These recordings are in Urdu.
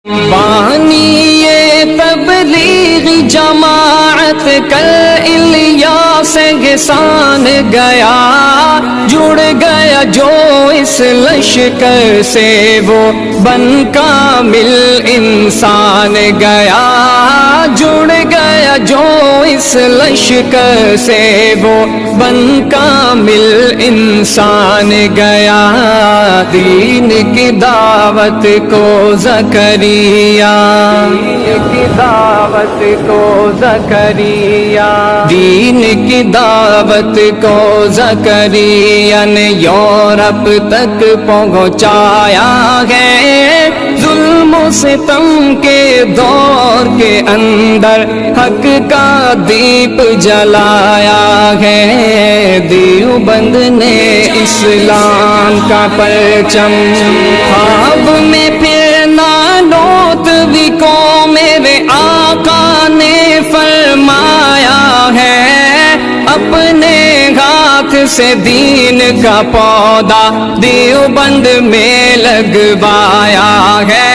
بانی یہ تبلیغ جماعت کل الیاس گسان گیا، جڑ گیا جو اس لشکر سے وہ بن کامل انسان گیا، جڑ گیا جو اس لشکر سے وہ بن کامل انسان گیا۔ دین کی دعوت کو زکریا، دین کی دعوت کو زکریا، دین کی دعوت کو زکریا نے یورپ تک پہنچایا ہے۔ ظلم و ستم کے دور کے اندر حق کا دیپ جلایا ہے۔ دیوبند نے اسلام کا پرچم خواب میں پھر نانوتوی کو میرے آقا نے فرمایا ہے، اپنے ہاتھ سے دین کا پودا دیوبند میں لگوایا ہے،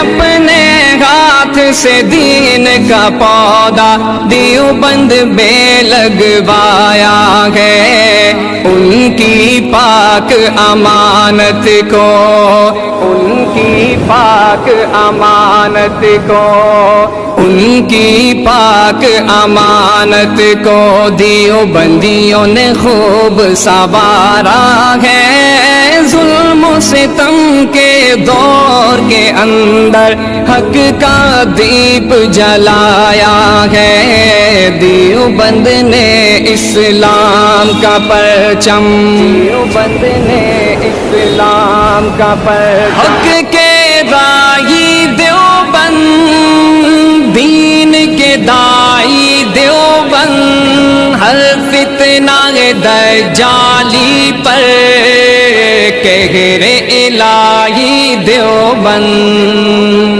اپنے ہاتھ سے دین کا پودا دیوبند میں لگوایا ہے۔ ان کی پاک امانت کو، ان کی پاک امانت کو، ان کی پاک امانت کو دیوبندیوں نے خوب سنوارا ہے۔ ظلم و ستم کے دور کے اندر حق کا دیپ جلایا ہے۔ دیوبند نے اسلام کا پرچم، دیوبند نے اسلام کا پرچم، حق کے دائی دیوبند، دین کے دائی دیوبند، ہر فتنہ دجالی پر قہر الہی دیوبند۔